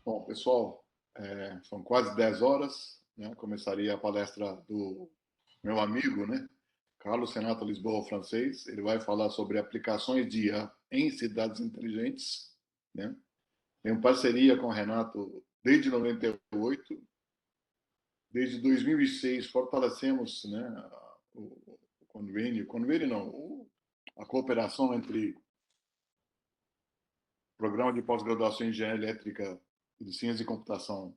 Bom, pessoal, são quase 10 horas, né? Começaria a palestra do meu amigo, né? Carlos Renato Lisboa, francês. Ele vai falar sobre aplicações de IA em cidades inteligentes, né? Tenho parceria com o Renato desde 98. Desde 2006 fortalecemos, né, o convênio não, a cooperação entre o Programa de Pós-Graduação em Engenharia Elétrica e de Ciência e Computação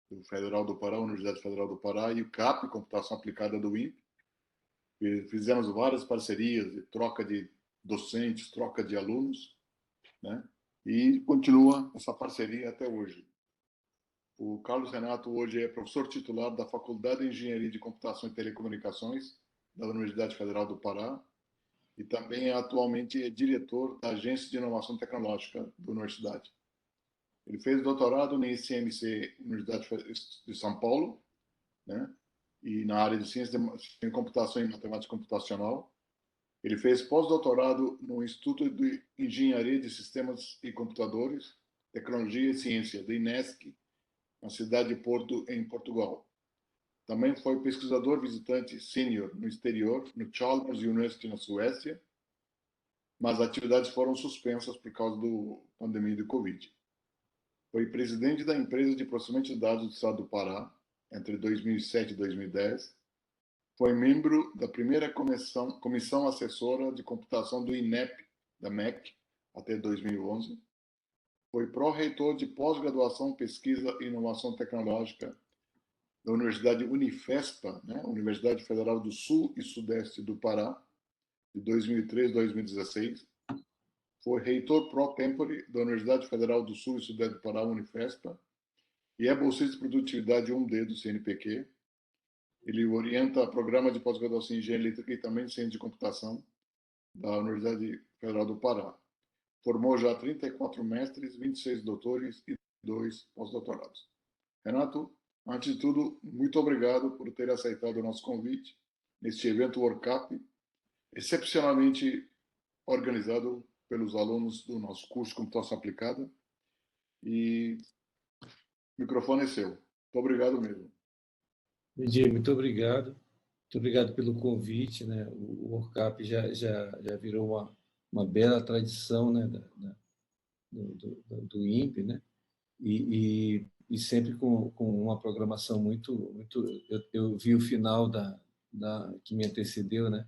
do Federal do Pará, Universidade Federal do Pará, e o CAP, Computação Aplicada do INPE. Fizemos várias parcerias, de troca de docentes, troca de alunos, né? E continua essa parceria até hoje. O Carlos Renato hoje é professor titular da Faculdade de Engenharia de Computação e Telecomunicações da Universidade Federal do Pará e também atualmente é diretor da Agência de Inovação Tecnológica da Universidade. Ele fez doutorado na ICMC, Universidade de São Paulo, né? E na área de ciência de computação e matemática computacional. Ele fez pós-doutorado no Instituto de Engenharia de Sistemas e Computadores, Tecnologia e Ciência, da INESC, na cidade de Porto, em Portugal. Também foi pesquisador visitante sênior no exterior, no Chalmers University, na Suécia, mas as atividades foram suspensas por causa da pandemia do Covid. Foi presidente da empresa de processamento de dados do Estado do Pará, entre 2007 e 2010. Foi membro da primeira comissão assessora de computação do INEP, da MEC, até 2011. Foi pró-reitor de pós-graduação, pesquisa e inovação tecnológica da Universidade Unifespa, né? Universidade Federal do Sul e Sudeste do Pará, de 2013 a 2016. Foi reitor pró-tempore da Universidade Federal do Sul e Sudeste do Pará, Unifespa, e é bolsista de produtividade 1D do CNPq. Ele orienta o programa de pós-graduação em engenharia elétrica e também de ciência de computação da Universidade Federal do Pará. Formou já 34 mestres, 26 doutores e 2 pós-doutorados. Renato, antes de tudo, muito obrigado por ter aceitado o nosso convite neste evento World Cup, excepcionalmente organizado pelos alunos do nosso curso de computação aplicada. E o microfone é seu. Muito obrigado mesmo. Diego, muito obrigado. Muito obrigado pelo convite, né? O World Cup já virou uma bela tradição, né? Do INPE, né? E sempre com uma programação muito eu vi o final que me antecedeu, né?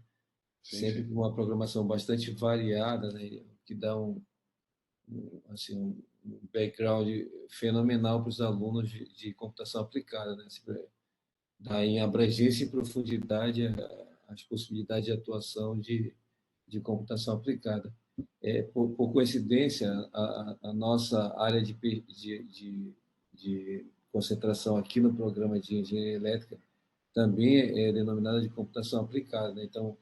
Sim, Sempre sim. com uma programação bastante variada, né? Que dá assim, um background fenomenal para os alunos de computação aplicada, né? Dá em abrangência e profundidade as possibilidades de atuação de computação aplicada. Por coincidência, a nossa área de concentração aqui no programa de engenharia elétrica também é denominada de computação aplicada, né? Então,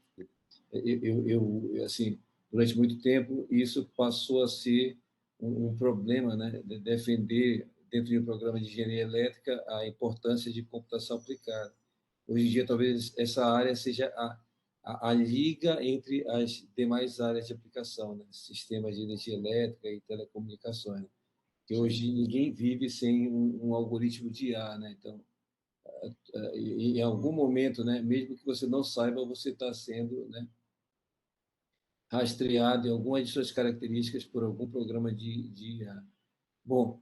assim, durante muito tempo, isso passou a ser um problema, né? De defender, dentro de um programa de engenharia elétrica, a importância de computação aplicada. Hoje em dia, talvez essa área seja a liga entre as demais áreas de aplicação, né? Sistemas de energia elétrica e telecomunicações, né? Que hoje ninguém vive sem um algoritmo de IA, né? Então, em algum momento, né, mesmo que você não saiba, você está sendo, né, rastreado em algumas de suas características por algum programa de IA. Bom,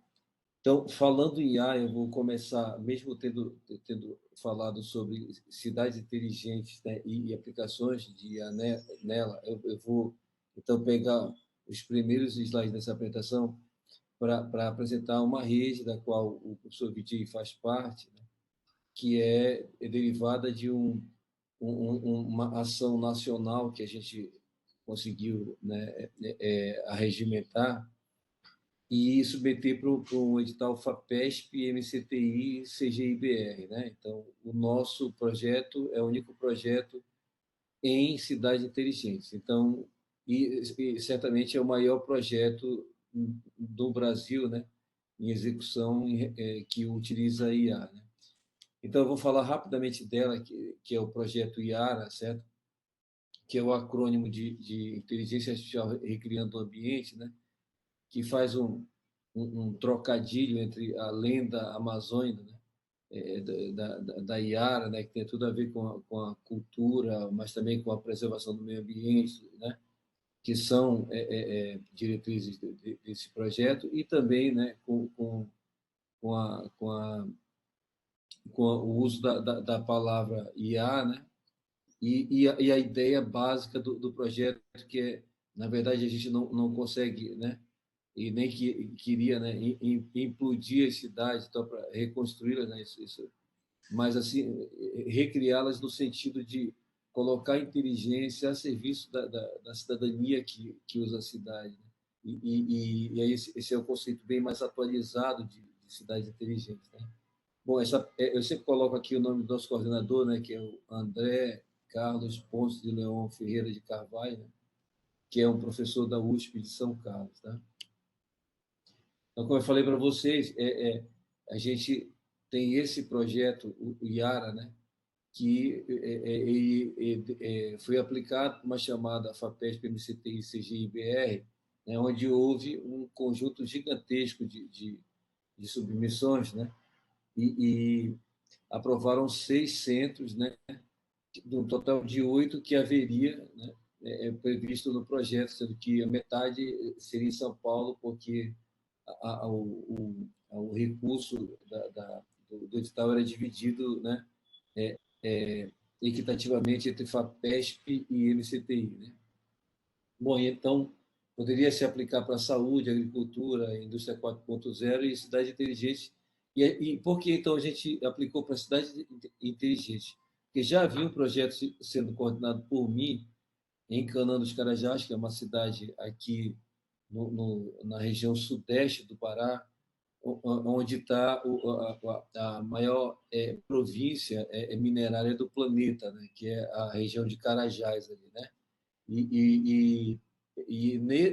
então, falando em IA, eu vou começar, mesmo tendo falado sobre cidades inteligentes, né, e aplicações de IA nela, eu vou, então, pegar os primeiros slides dessa apresentação para apresentar uma rede da qual o professor Vijay faz parte, né, que é derivada de uma ação nacional que a gente conseguiu, né, arregimentar e submeter para um edital FAPESP, MCTI, CGIBR, né? Então, o nosso projeto é o único projeto em cidades inteligentes. Então, e certamente é o maior projeto do Brasil, né, em execução que utiliza a IA, né? Então, eu vou falar rapidamente dela, que é o projeto IARA, certo? Que é o acrônimo de Inteligência Artificial Recriando o Ambiente, né? Que faz um trocadilho entre a lenda amazônica, né? Da Iara, né, que tem tudo a ver com a cultura, mas também com a preservação do meio ambiente, né, que são diretrizes desse projeto, e também, né, com, a, com, a, com o uso da palavra IA, né, e a ideia básica do projeto, que é, na verdade, a gente não consegue, né, e nem que queria, né, implodir as cidades então, para reconstruí-las, né, mas assim recriá-las no sentido de colocar a inteligência a serviço da cidadania que usa a cidade, né? E aí esse é o conceito bem mais atualizado de cidades inteligentes, né? Bom, eu sempre coloco aqui o nome do nosso coordenador, né, que é o André Carlos Ponce de Leão Ferreira de Carvalho, né, que é um professor da USP de São Carlos, tá? Então, como eu falei para vocês, a gente tem esse projeto, o IARA, né, que foi aplicado por uma chamada FAPESP, MCTI, CGI, BR, né, onde houve um conjunto gigantesco de submissões, né, e aprovaram 6 centros, né, de um total de 8 que haveria, né, previsto no projeto, sendo que a metade seria em São Paulo, porque o recurso do edital era dividido, né, é, equitativamente entre FAPESP e MCTI, né? Bom, então poderia se aplicar para a saúde, agricultura, indústria 4.0 e cidade inteligente. E por que então a gente aplicou para a cidade inteligente? Porque já havia um projeto sendo coordenado por mim em Canaã dos Carajás, que é uma cidade aqui na região sudeste do Pará, onde está a maior província minerária do planeta, né? Que é a região de Carajás ali, né?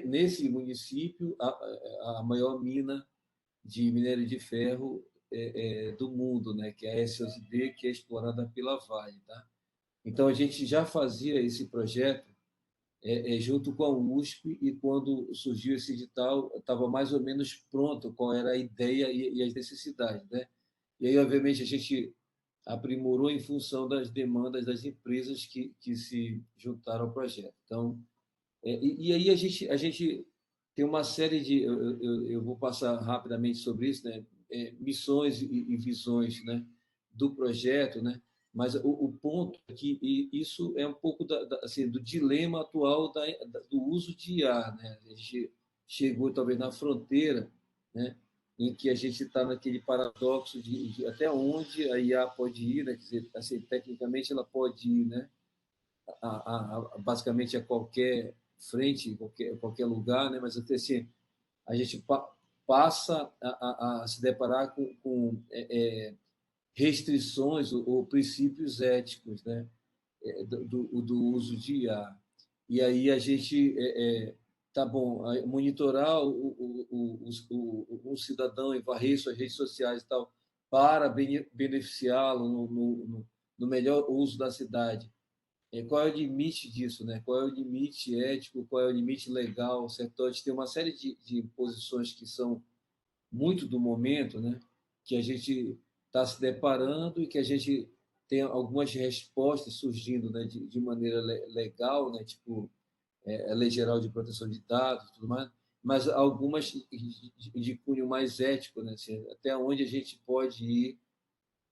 Nesse município a maior mina de minério de ferro do mundo, né? Que é a SOSD, que é explorada pela Vale, tá? Então a gente já fazia esse projeto junto com a USP, e quando surgiu esse edital, estava mais ou menos pronto qual era a ideia e as necessidades, né? E aí, obviamente, a gente aprimorou em função das demandas das empresas que se juntaram ao projeto. Então, e aí a gente tem uma série de, eu vou passar rapidamente sobre isso, né? Missões e visões, né? Do projeto, né? Mas o ponto é que isso é um pouco assim, do dilema atual do uso de IA, né? A gente chegou talvez na fronteira, né? Em que a gente está naquele paradoxo de até onde a IA pode ir, né? Quer dizer, assim, tecnicamente ela pode ir, né? Basicamente a qualquer frente, qualquer lugar, né? Mas até assim, a gente passa a se deparar com restrições ou princípios éticos, né? Do uso de IA. E aí a gente tá bom, monitorar o cidadão e varrer suas redes sociais e tal para beneficiá-lo no melhor uso da cidade. Qual é o limite disso, né? Qual é o limite ético, qual é o limite legal, certo? Então, a gente tem uma série de posições que são muito do momento, né? Que a gente está se deparando e que a gente tem algumas respostas surgindo, né? De maneira legal, né? Tipo, a Lei Geral de Proteção de Dados, tudo mais, mas algumas de cunho mais ético, né? Assim, até onde a gente pode ir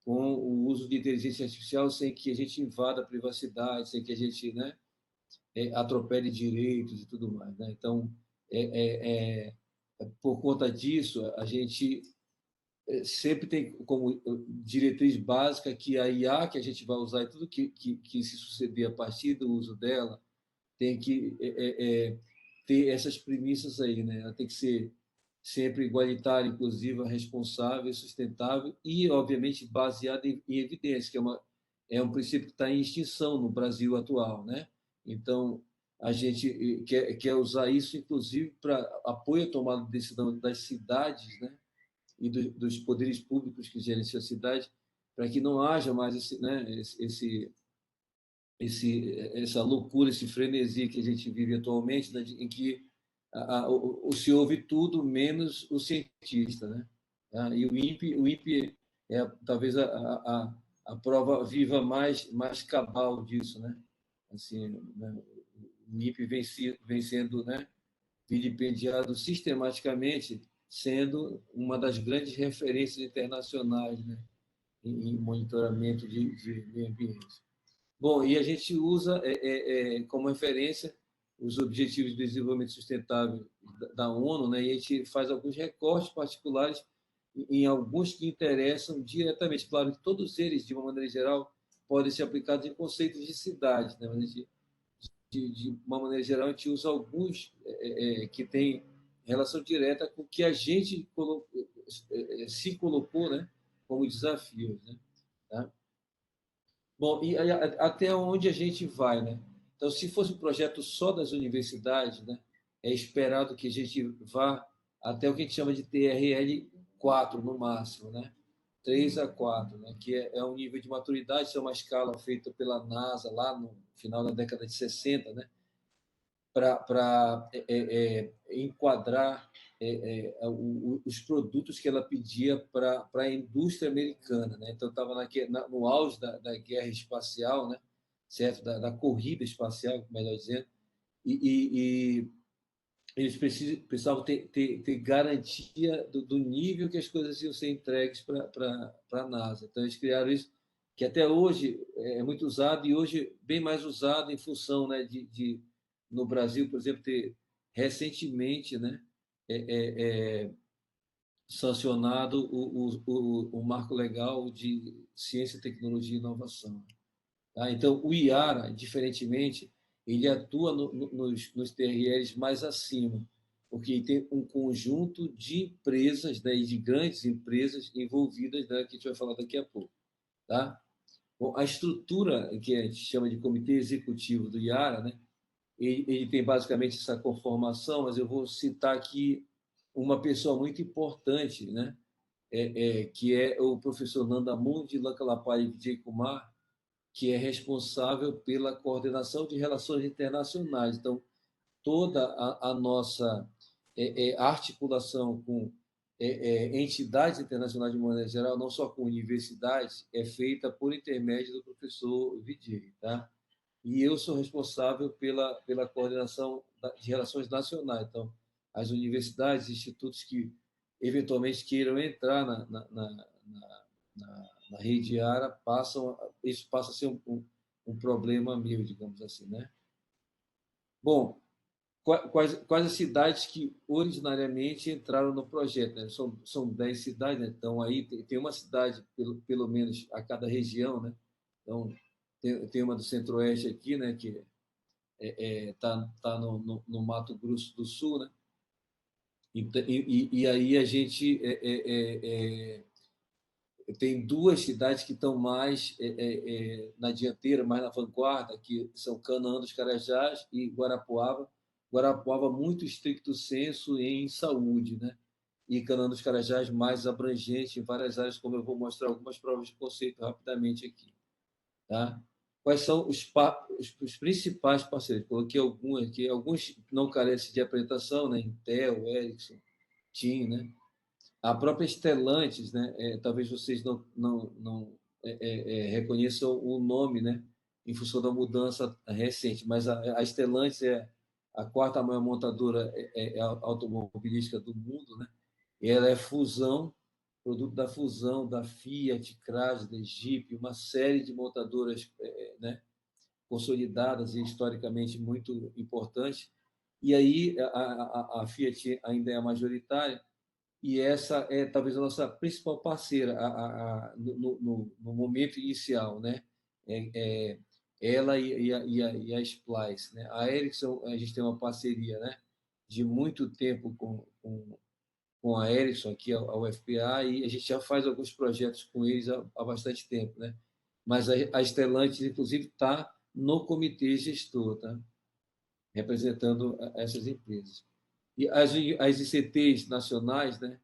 com o uso de inteligência artificial sem que a gente invada a privacidade, sem que a gente, né, atropele direitos e tudo mais, né? Então, por conta disso, a gente sempre tem como diretriz básica que a IA que a gente vai usar e tudo que se suceder a partir do uso dela tem que ter essas premissas aí, né? Ela tem que ser sempre igualitária, inclusiva, responsável, sustentável e, obviamente, baseada em evidência, que é um princípio que está em extinção no Brasil atual, né? Então, a gente quer usar isso, inclusive, para apoio à tomada de decisão das cidades, né? E dos poderes públicos que gerenciam a cidade, para que não haja mais essa loucura, esse frenesi que a gente vive atualmente, né, em que se ouve tudo menos o cientista, né? E o INPE é talvez a prova viva mais cabal disso, né? Assim, né? O INPE vem sendo, né, vilipendiado sistematicamente, sendo uma das grandes referências internacionais, né, em monitoramento de meio ambiente. Bom, e a gente usa como referência os Objetivos de Desenvolvimento Sustentável da ONU, né, e a gente faz alguns recortes particulares em alguns que interessam diretamente. Claro que todos eles, de uma maneira geral, podem ser aplicados em conceitos de cidade, né, mas a gente, de uma maneira geral, a gente usa alguns que têm relação direta com o que a gente se colocou, né, como desafios, né? Tá? Bom, e até onde a gente vai, né? Então, se fosse um projeto só das universidades, né, é esperado que a gente vá até o que a gente chama de TRL 4 no máximo, né? 3 a 4, né? Que é um nível de maturidade, isso é uma escala feita pela NASA lá no final da década de 60, né? Para enquadrar os produtos que ela pedia para a indústria americana, né? Então estava no auge da guerra espacial, né? Certo, da corrida espacial, melhor dizendo, e eles precisavam ter garantia do nível que as coisas iam ser entregues para a NASA. Então eles criaram isso, que até hoje é muito usado, e hoje bem mais usado em função, né, no Brasil, por exemplo, ter recentemente, né, é, é, é, sancionado o marco legal de ciência, tecnologia e inovação. Tá? Então, o IARA, diferentemente, ele atua nos TRLs mais acima, porque tem um conjunto de empresas, né, de grandes empresas envolvidas, né, que a gente vai falar daqui a pouco. Tá? Bom, a estrutura que a gente chama de comitê executivo do IARA, né, ele tem basicamente essa conformação, mas eu vou citar aqui uma pessoa muito importante, né, que é o professor Nandamundi Lankalapai Vijaykumar, que é responsável pela coordenação de relações internacionais. Então, toda a nossa articulação com entidades internacionais de maneira geral, não só com universidades, é feita por intermédio do professor Vijay, tá? E eu sou responsável pela coordenação de relações nacionais. Então, as universidades, institutos que eventualmente queiram entrar na rede ARA, isso passa a ser um problema meu, digamos assim, né? Bom, quais as cidades que originariamente entraram no projeto? Né? São 10 cidades, né? Então aí tem uma cidade, pelo menos, a cada região, né? Então, tem uma do Centro-Oeste aqui, né? Que tá no Mato Grosso do Sul, né? E aí a gente tem duas cidades que estão mais na dianteira, mais na vanguarda, que são Canaã dos Carajás e Guarapuava. Guarapuava muito estricto senso em saúde, né? E Canaã dos Carajás mais abrangente em várias áreas, como eu vou mostrar algumas provas de conceito rapidamente aqui. Tá? Quais são os principais parceiros? Coloquei alguns aqui, alguns não carecem de apresentação, né? Intel, Ericsson, TIM, né? A própria Stellantis, né? Talvez vocês não reconheçam o nome, né? Em função da mudança recente, mas a Stellantis é a quarta maior montadora automobilística do mundo, né? E ela é fusão, produto da fusão da Fiat, Chrysler, Jeep, uma série de montadoras, né? Consolidadas e historicamente muito importantes. E aí a Fiat ainda é a majoritária, e essa é talvez a nossa principal parceira no momento inicial, né? É, ela e a Splice, né? A Ericsson, a gente tem uma parceria, né, de muito tempo com a Ericsson aqui, a UFPA, e a gente já faz alguns projetos com eles há bastante tempo, né? Mas a Stellantis, inclusive, está no comitê gestor, tá? Representando essas empresas. E as ICTs nacionais, né?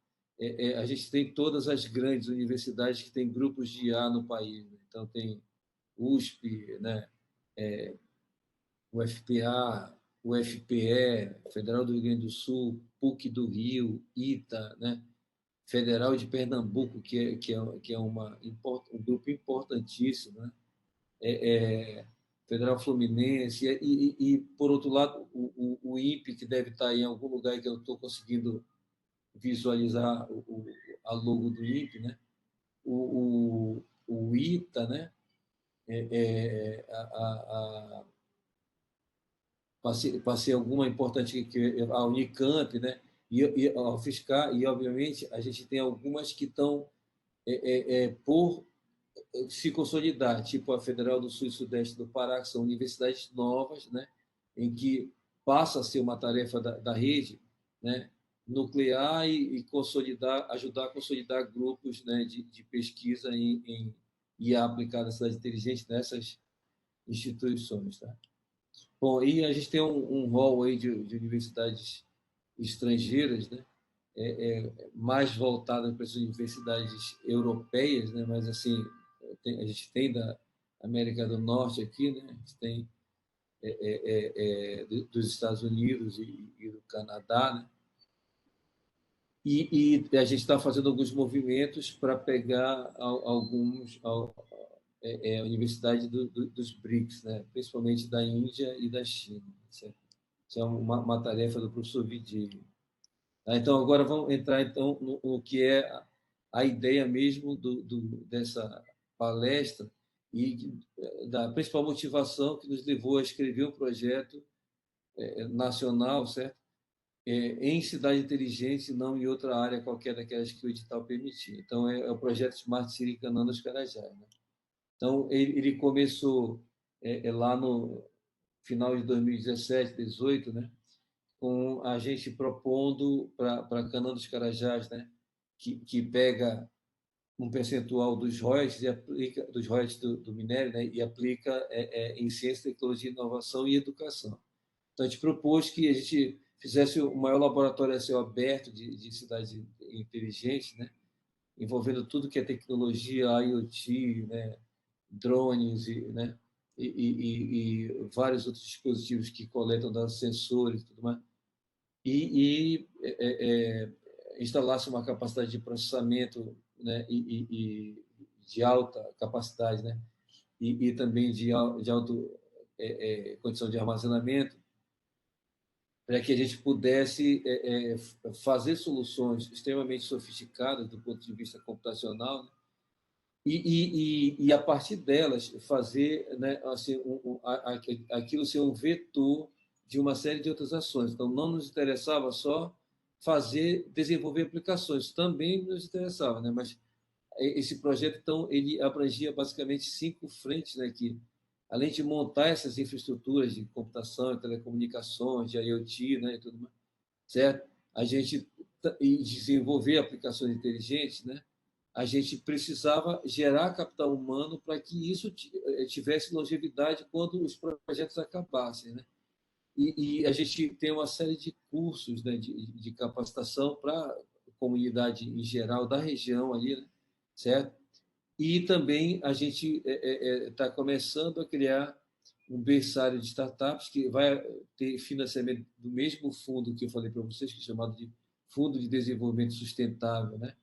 A gente tem todas as grandes universidades que têm grupos de IA no país. Né? Então, tem USP, né? UFPA, UFPE, Federal do Rio Grande do Sul, PUC do Rio, ITA, né? Federal de Pernambuco, que é um grupo importantíssimo, né? Federal Fluminense, por outro lado, o INPE, que deve estar em algum lugar que eu estou conseguindo visualizar a logo do INPE, né? O ITA, né? Passei alguma importante, a Unicamp, né? E a UFSCar, e, obviamente, a gente tem algumas que estão por se consolidar, tipo a Federal do Sul e Sudeste do Pará, que são universidades novas, né? Em que passa a ser uma tarefa da rede, né? Nuclear e consolidar, ajudar a consolidar grupos, né? de pesquisa em IA aplicada à cidade inteligente nessas instituições. Tá? Bom, e a gente tem um rol aí de universidades estrangeiras, né? Mais voltada para as universidades europeias, né? Mas assim, a gente tem da América do Norte aqui, né? A gente tem dos Estados Unidos e do Canadá, né? E a gente está fazendo alguns movimentos para pegar alguns a universidade dos BRICS, né? Principalmente da Índia e da China. Certo? Isso é uma tarefa do professor Vidilho. Tá? Então, agora vamos entrar então, no que é a ideia mesmo dessa palestra e da principal motivação que nos levou a escrever um projeto nacional, certo? Em cidade inteligente, não em outra área qualquer daquelas que o edital permitia. Então, é o projeto Smart City Encanando os Carajás. Né? Então, ele começou lá no final de 2017, 2018, né? Com a gente propondo para Cana dos Carajás, né? que pega um percentual dos royalties, dos royalties do minério, né? E aplica em ciência, tecnologia, inovação e educação. Então, a gente propôs que a gente fizesse o maior laboratório a céu aberto de cidade inteligente, né? Envolvendo tudo que é tecnologia, IoT, né? Drones, né? E vários outros dispositivos que coletam dados sensores e tudo mais. Instalasse uma capacidade de processamento, né? e de alta capacidade, né? E também de alta condição de armazenamento, para que a gente pudesse fazer soluções extremamente sofisticadas do ponto de vista computacional, né? A partir delas fazer, né, assim, aquilo ser um vetor de uma série de outras ações. Então, não nos interessava só desenvolver aplicações, também nos interessava, né? Mas esse projeto, então, ele abrangia basicamente 5 frentes, né? Que, além de montar essas infraestruturas de computação, de telecomunicações, de IoT, né? E tudo mais, certo? A gente desenvolver aplicações inteligentes, né? A gente precisava gerar capital humano para que isso tivesse longevidade quando os projetos acabassem, né? E a gente tem uma série de cursos, né, de capacitação para a comunidade em geral da região ali, né? Certo? E também a gente está começando a criar um berçário de startups que vai ter financiamento do mesmo fundo que eu falei para vocês, que é chamado de Fundo de Desenvolvimento Sustentável, né?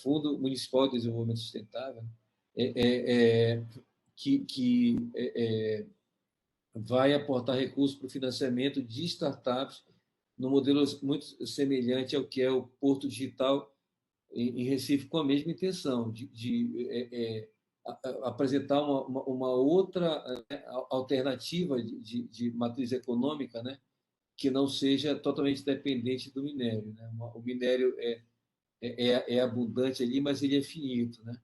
Fundo Municipal de Desenvolvimento Sustentável, que vai aportar recursos para o financiamento de startups no modelo muito semelhante ao que é o Porto Digital em Recife, com a mesma intenção de apresentar uma outra alternativa de matriz econômica, né, que não seja totalmente dependente do minério. Né? O minério é abundante ali, mas ele é finito. Né?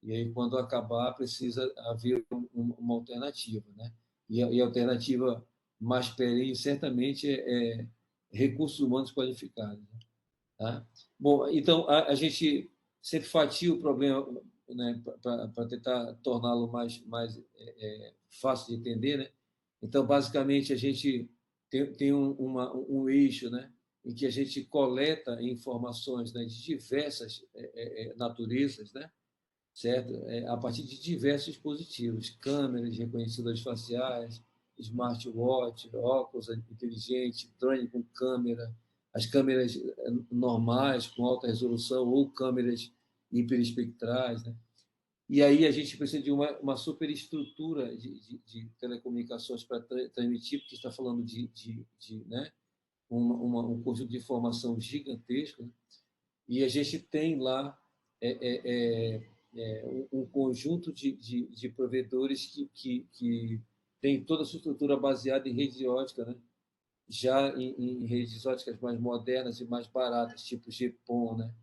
E aí, quando acabar, precisa haver uma alternativa. Né? E a alternativa mais perene, certamente, é recursos humanos qualificados. Né? Tá? Bom, então, a gente sempre fatia o problema, né, para tentar torná-lo mais fácil de entender. Né? Então, basicamente, a gente tem um eixo, né, em que a gente coleta informações, né, de diversas naturezas, né, certo? A partir de diversos dispositivos, câmeras, reconhecedores faciais, smartwatch, óculos inteligente, drone com câmera, as câmeras normais com alta resolução ou câmeras hiperespectrais, né? E aí a gente precisa de uma superestrutura de telecomunicações para transmitir, porque está falando né, um conjunto de informação gigantesco, né? E a gente tem lá um conjunto de provedores que tem toda a sua estrutura baseada em rede ótica, né? Já em redes óticas mais modernas e mais baratas, tipo GPON, né?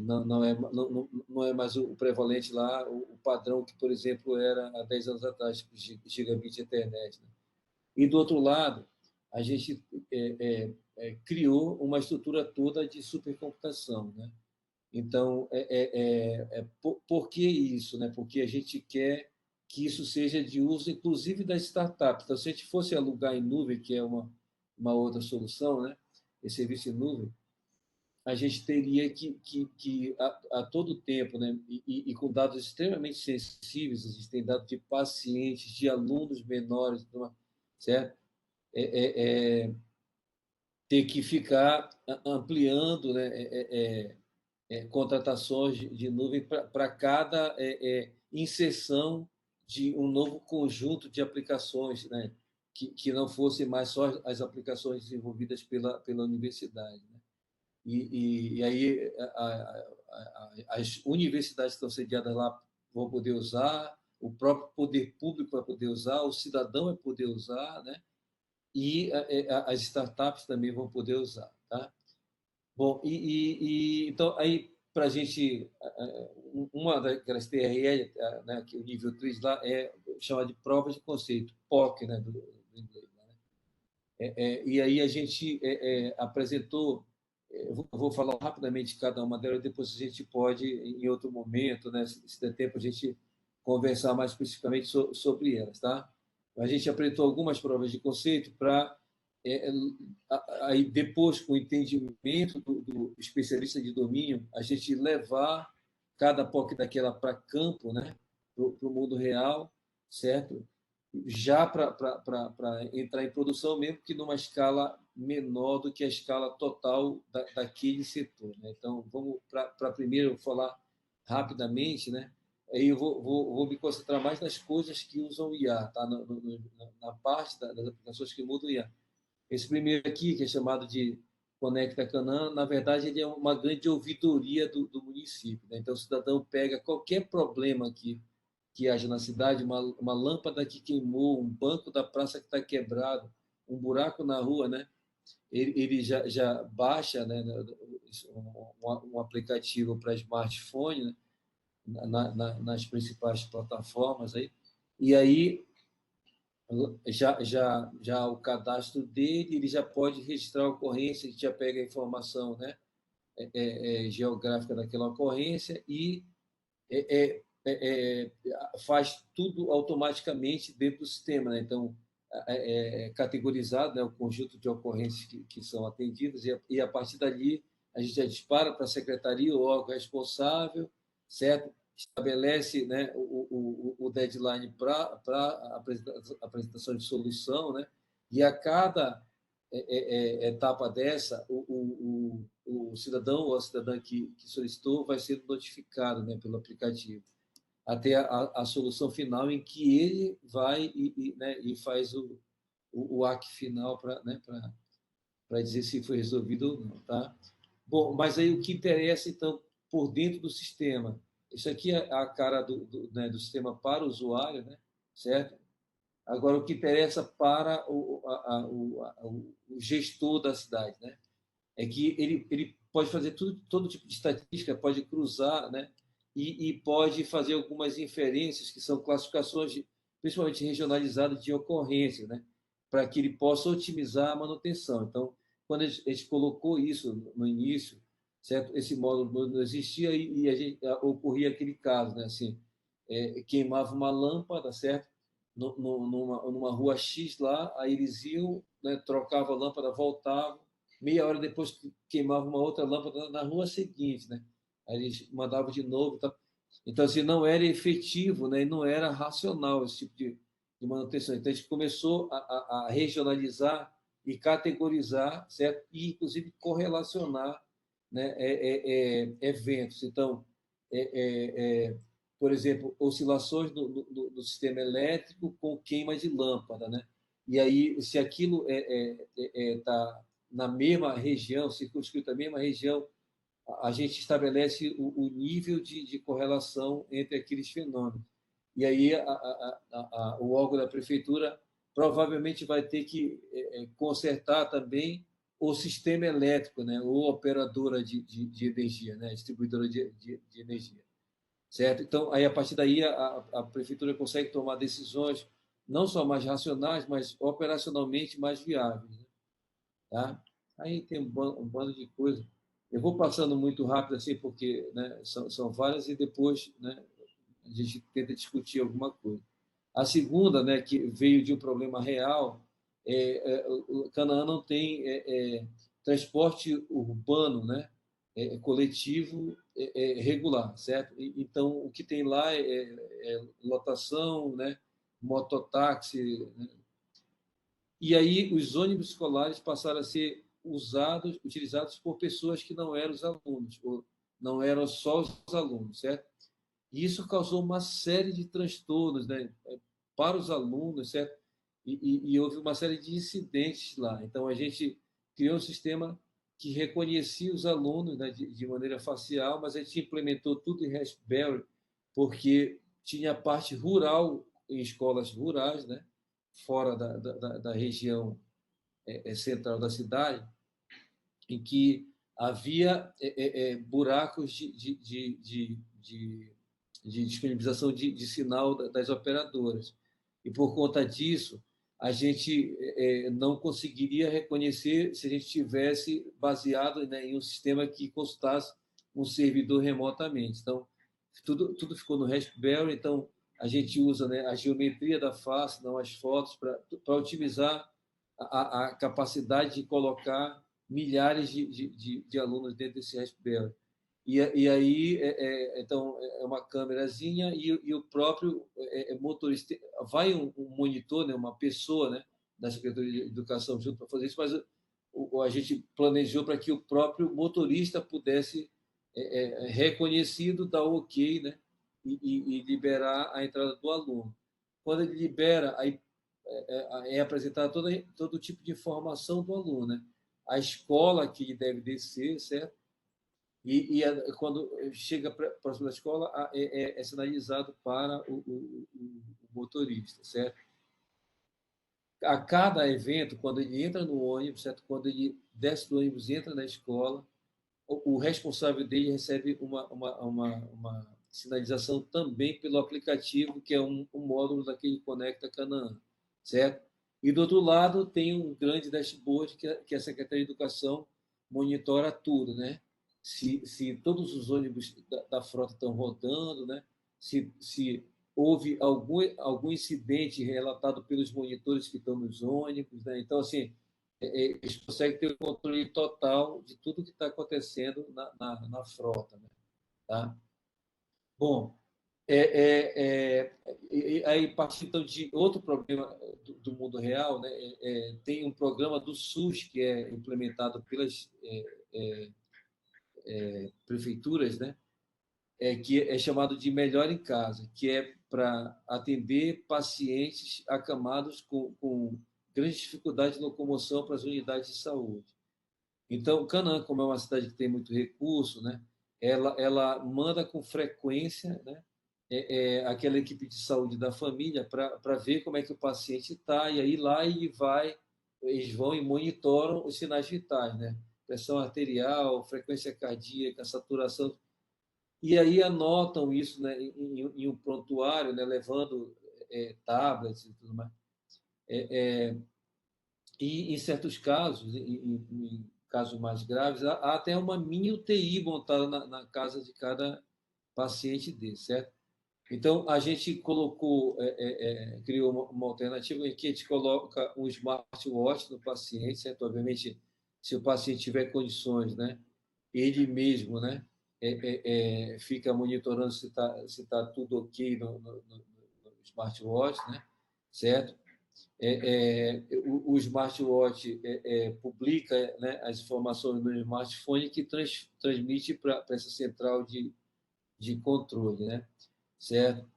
Não é mais o prevalente lá, o padrão que, por exemplo, era há 10 anos atrás, tipo gigabit Ethernet, né? E, do outro lado, a gente criou uma estrutura toda de supercomputação, né? Então, por que isso, né? Porque a gente quer que isso seja de uso, inclusive, das startups. Então, se a gente fosse alugar em nuvem, que é uma outra solução, né? Esse serviço em nuvem, a gente teria que a todo tempo, né? E com dados extremamente sensíveis, a gente tem dados de pacientes, de alunos menores, certo? Ter que ficar ampliando, né? Contratações de nuvem para cada inserção de um novo conjunto de aplicações, né? Que não fossem mais só as aplicações desenvolvidas pela universidade, né? E aí as universidades que estão sediadas lá vão poder usar, o próprio poder público vai poder usar, o cidadão vai poder usar, né? E as startups também vão poder usar, tá? Bom, então aí para a gente, uma daquelas TRL, né, que o nível 3 lá é chamada de provas de conceito, POC, né, do inglês, né? E aí a gente apresentou, eu vou falar rapidamente de cada uma delas, depois a gente pode, em outro momento, né, se der tempo, a gente conversar mais especificamente sobre elas, tá? A gente apresentou algumas provas de conceito para, aí depois, com o entendimento do especialista de domínio, a gente levar cada POC daquela para campo, né, para o mundo real, certo? Já para entrar em produção, mesmo que numa escala menor do que a escala total daquele setor, né? Então, vamos para primeiro falar rapidamente, né? Aí eu vou me concentrar mais nas coisas que usam o IA, tá? Na parte das aplicações que mudam o IA. Esse primeiro aqui, que é chamado de Conecta Canã, na verdade, ele é uma grande ouvidoria do município, né? Então, o cidadão pega qualquer problema que haja na cidade, uma lâmpada que queimou, um banco da praça que está quebrado, um buraco na rua, né? Ele já baixa, né, um aplicativo para smartphone, né, nas principais plataformas aí, e aí já o cadastro dele, ele já pode registrar a ocorrência, ele já pega a informação, né, geográfica daquela ocorrência e faz tudo automaticamente dentro do sistema, né? Então, categorizado, né, o conjunto de ocorrências que são atendidas, e a partir dali a gente já dispara para a secretaria, o órgão responsável, certo? Estabelece, né, o deadline para a apresentação de solução, né? E a cada etapa dessa, o cidadão ou a cidadã que solicitou vai ser notificado, né, pelo aplicativo, até a solução final em que ele vai né, e faz o AC final para, né, dizer se foi resolvido ou não. Tá? Bom, mas aí o que interessa, então, por dentro do sistema, isso aqui é a cara né, do sistema para o usuário, né, certo? Agora, o que interessa para o gestor da cidade, né? É que ele pode fazer todo tipo de estatística, pode cruzar, né? E pode fazer algumas inferências, que são classificações, principalmente regionalizadas, de ocorrência, né? Para que ele possa otimizar a manutenção. Então, quando a gente colocou isso no início, certo? Esse módulo não existia e ocorria aquele caso, né? Assim, queimava uma lâmpada, certo? Numa rua X lá, aí eles iam, né, trocava a lâmpada, voltavam, meia hora depois queimava uma outra lâmpada na rua seguinte, né? Aí eles mandavam de novo. Tá? Então, assim, não era efetivo, né? E não era racional esse tipo de manutenção. Então, a gente começou a regionalizar e categorizar, certo? E, inclusive, correlacionar, né, eventos. Então, por exemplo, oscilações do sistema elétrico com queima de lâmpada, né? E aí, se aquilo está na mesma região, circunscrito na mesma região, a gente estabelece o nível de correlação entre aqueles fenômenos. E aí o órgão da prefeitura provavelmente vai ter que consertar também o sistema elétrico, né? Ou operadora de energia, né? Distribuidora de energia, certo? Então, aí, a partir daí, a prefeitura consegue tomar decisões não só mais racionais, mas operacionalmente mais viáveis, né? Tá? Aí tem um bando de coisas. Eu vou passando muito rápido assim, porque, né, são várias, e depois, né, a gente tenta discutir alguma coisa. A segunda, né, que veio de um problema real, o Canaã não tem transporte urbano, né, coletivo regular, certo? Então, o que tem lá é lotação, né, mototáxi, né? E aí os ônibus escolares passaram a ser utilizados por pessoas que não eram os alunos, ou não eram só os alunos, certo? E isso causou uma série de transtornos, né, para os alunos, certo? E houve uma série de incidentes lá. Então, a gente criou um sistema que reconhecia os alunos, né, de maneira facial, mas a gente implementou tudo em Raspberry, porque tinha parte rural, em escolas rurais, né, fora da região central da cidade, em que havia buracos de disponibilização de sinal das operadoras. E, por conta disso, a gente não conseguiria reconhecer se a gente tivesse baseado, né, em um sistema que consultasse um servidor remotamente. Então, tudo ficou no Raspberry. Então, a gente usa, né, a geometria da face, não as fotos, para otimizar a capacidade de colocar milhares de alunos dentro desse Raspberry. E aí, então, é uma câmerazinha e o próprio motorista. Vai um monitor, né, uma pessoa, né, da Secretaria de Educação junto para fazer isso, mas a gente planejou para que o próprio motorista pudesse, reconhecido, dar o ok, né, e liberar a entrada do aluno. Quando ele libera, aí é apresentar todo tipo de informação do aluno, né? A escola que ele deve descer, certo? Quando chega próximo da escola, é sinalizado para o motorista, certo? A cada evento, quando ele entra no ônibus, certo? Quando ele desce do ônibus e entra na escola, o responsável dele recebe uma sinalização também pelo aplicativo, que é um módulo daquele Conecta Canaã, certo? E, do outro lado, tem um grande dashboard que a Secretaria de Educação monitora tudo, né? Se todos os ônibus da frota estão rodando, né? Se houve algum incidente relatado pelos monitores que estão nos ônibus, né? Então, assim, eles conseguem ter o controle total de tudo que está acontecendo na frota, né? Tá? Bom, aí, partindo então de outro problema do mundo real, né? Tem um programa do SUS que é implementado pelas prefeituras, né? Que é chamado de Melhor em Casa, que é para atender pacientes acamados com grande dificuldade de locomoção para as unidades de saúde. Então, Canaã, como é uma cidade que tem muito recurso, né, ela manda com frequência, né, aquela equipe de saúde da família para ver como é que o paciente está, e aí lá eles vão e monitoram os sinais vitais, né? Pressão arterial, frequência cardíaca, saturação, e aí anotam isso, né, em um prontuário, né, levando tablets e tudo mais. E, em certos casos, em casos mais graves, há até uma mini UTI montada na casa de cada paciente desse, certo? Então, a gente criou uma alternativa em que a gente coloca um smartwatch no paciente, certo? Obviamente, se o paciente tiver condições, né, ele mesmo, né, fica monitorando se tá tudo ok no smartwatch, né? certo? O smartwatch publica, né, as informações no smartphone que transmite para essa central de controle, né? Certo?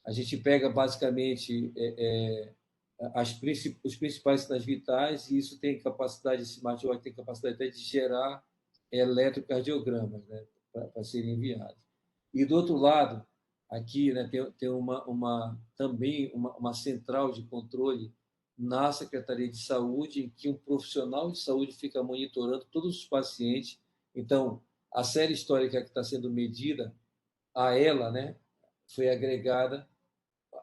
A gente pega basicamente os principais sinais vitais e isso tem capacidade, esse smartwatch tem capacidade até de gerar eletrocardiogramas, né, para serem enviados. E do outro lado, aqui, né, tem também uma central de controle na Secretaria de Saúde, em que um profissional de saúde fica monitorando todos os pacientes. Então, a série histórica que está sendo medida, a ela, né, foi agregada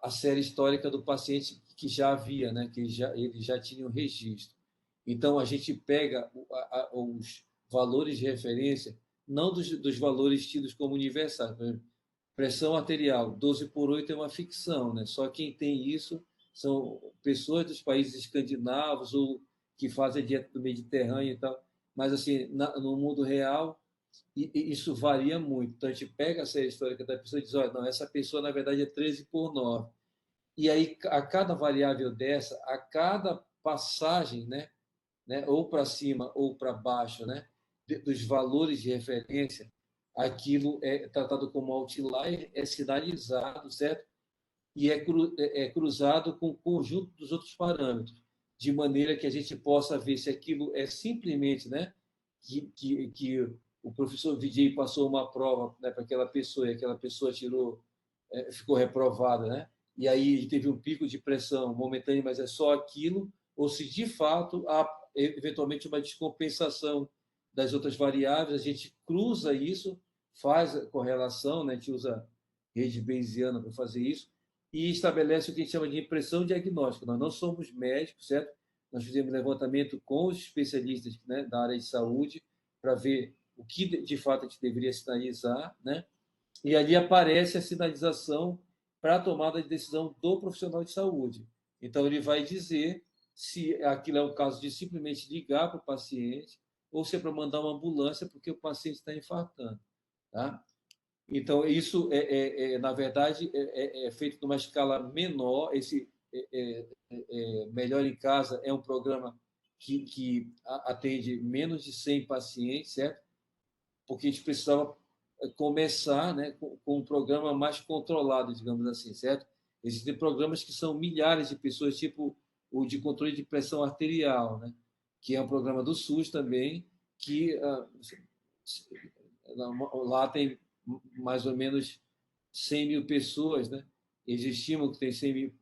a série histórica do paciente que já havia, né, que ele já tinha o registro. Então, a gente pega os valores de referência, não dos valores tidos como universais. Por exemplo, pressão arterial, 12/8 é uma ficção, né? Só quem tem isso são pessoas dos países escandinavos ou que fazem a dieta do Mediterrâneo e tal. Mas, assim, no mundo real, isso varia muito. Então, a gente pega a série histórica da pessoa e diz, olha, não, essa pessoa, na verdade, é 13/9. E aí, a cada variável dessa, a cada passagem, né, ou para cima ou para baixo, né, dos valores de referência, aquilo é tratado como outlier, é sinalizado, certo? E é cruzado com o conjunto dos outros parâmetros, de maneira que a gente possa ver se aquilo é simplesmente, né, que o professor Vijay passou uma prova, né, para aquela pessoa e aquela pessoa ficou reprovada, né? E aí teve um pico de pressão momentâneo, mas é só aquilo, ou se de fato há eventualmente uma descompensação das outras variáveis, a gente cruza isso, faz a correlação, né? A gente usa rede bayesiana para fazer isso, e estabelece o que a gente chama de impressão diagnóstica. Nós não somos médicos, certo? Nós fizemos levantamento com os especialistas, né, da área de saúde para ver o que de fato a gente deveria sinalizar, né? E ali aparece a sinalização para a tomada de decisão do profissional de saúde. Então, ele vai dizer se aquilo é o caso de simplesmente ligar para o paciente ou se é para mandar uma ambulância porque o paciente está infartando. Tá? Então, isso, na verdade, é feito numa escala menor. Esse Melhor em Casa é um programa que atende menos de 100 pacientes, certo? Porque a gente precisava começar, né, com um programa mais controlado, digamos assim, certo? Existem programas que são milhares de pessoas, tipo o de controle de pressão arterial, né, que é um programa do SUS também, que lá tem mais ou menos 100 mil pessoas, né? Eles estimam que tem 100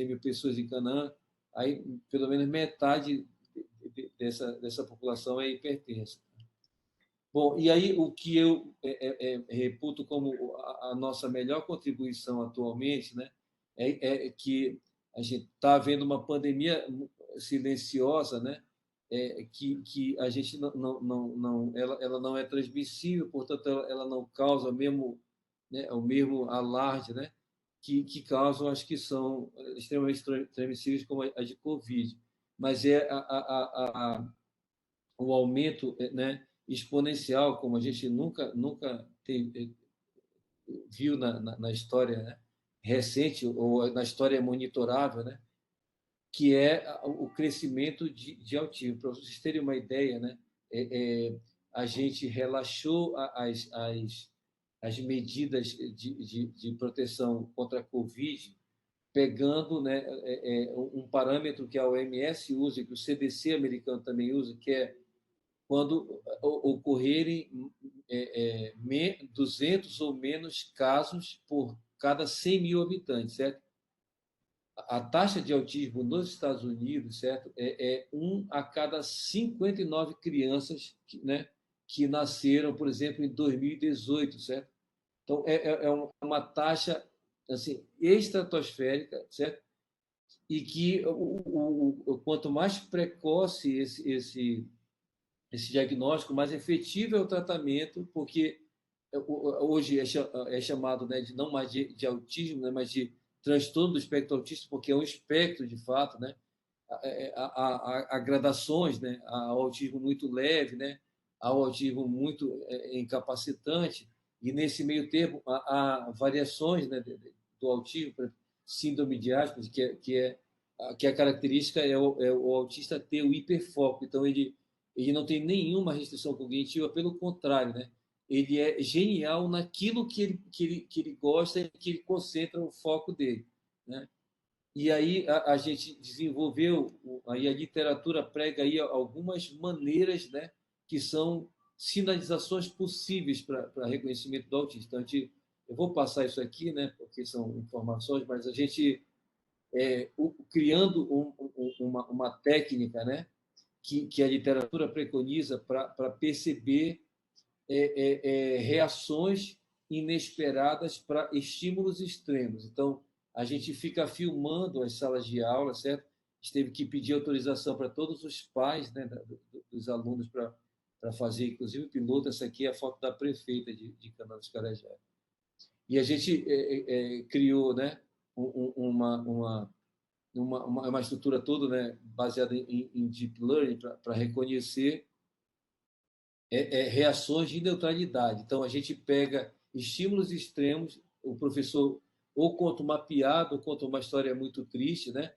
mil pessoas em Canaã, aí pelo menos metade dessa população é hipertensa. Bom, e aí o que eu reputo como a nossa melhor contribuição atualmente, né, que a gente está vendo uma pandemia silenciosa, né, que a gente ela não é transmissível, portanto ela não causa o mesmo alarde, né, que causam as que são extremamente transmissíveis, como a de Covid, mas é o aumento, né, exponencial, como a gente nunca viu na história, né, recente ou na história monitorável, né, que é o crescimento de autismo. Para vocês terem uma ideia, né, a gente relaxou as medidas de proteção contra a Covid, pegando, né, um parâmetro que a OMS usa, que o CDC americano também usa, que é quando ocorrerem 200 ou menos casos por cada 100 mil habitantes, certo? A taxa de autismo nos Estados Unidos, certo, é 1 a cada 59 crianças né, que nasceram, por exemplo, em 2018, certo? Então, é uma taxa assim, estratosférica, certo? E que quanto mais precoce esse diagnóstico, mais efetivo é o tratamento, porque hoje é chamado, né, de não mais de autismo, né, mas de transtorno do espectro autista, porque é um espectro de fato, né? Há gradações, né? Há autismo muito leve, né? Há autismo muito incapacitante, e nesse meio tempo há variações, né, do autismo, síndrome de Asperger, que é que a característica é o autista ter o hiperfoco. Então, ele não tem nenhuma restrição cognitiva, pelo contrário, né? Ele é genial naquilo que ele gosta e que ele concentra o foco dele, né? E aí a gente desenvolveu, aí a literatura prega aí algumas maneiras, né, que são sinalizações possíveis para reconhecimento do autismo. Então, eu vou passar isso aqui, né, porque são informações, mas a gente criando uma técnica, né, que a literatura preconiza para perceber reações inesperadas para estímulos extremos. Então, a gente fica filmando as salas de aula, certo? A gente teve que pedir autorização para todos os pais, né, dos alunos para fazer, inclusive o piloto. Essa aqui é a foto da prefeita de Canoa dos Carajás. E a gente criou, né, uma estrutura toda, né, baseada em deep learning para reconhecer reações de neutralidade. Então, a gente pega estímulos extremos, o professor ou conta uma piada, ou conta uma história muito triste, né?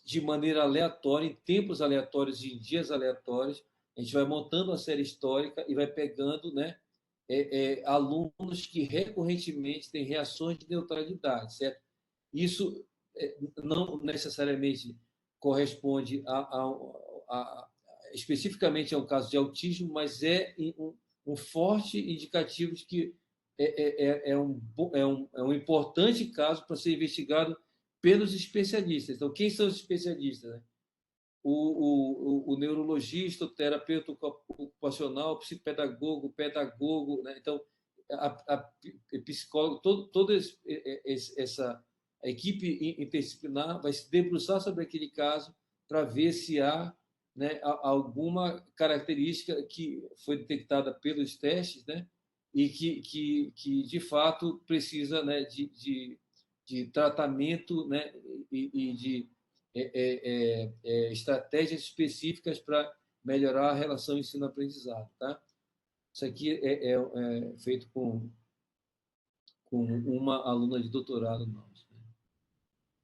De maneira aleatória, em tempos aleatórios, em dias aleatórios. A gente vai montando a série histórica e vai pegando, né, alunos que recorrentemente têm reações de neutralidade, certo? Isso não necessariamente corresponde especificamente a um caso de autismo, mas é um forte indicativo de que é um importante caso para ser investigado pelos especialistas. Então, quem são os especialistas? Né? O neurologista, o terapeuta ocupacional, o psicopedagogo, o pedagogo. Né? Então, a psicólogo, toda essa a equipe interdisciplinar vai se debruçar sobre aquele caso para ver se há, né, alguma característica que foi detectada pelos testes, né, e que de fato precisa, né, de tratamento, né, e de estratégias específicas para melhorar a relação ensino-aprendizado. Tá? Isso aqui é feito com uma aluna de doutorado nosso.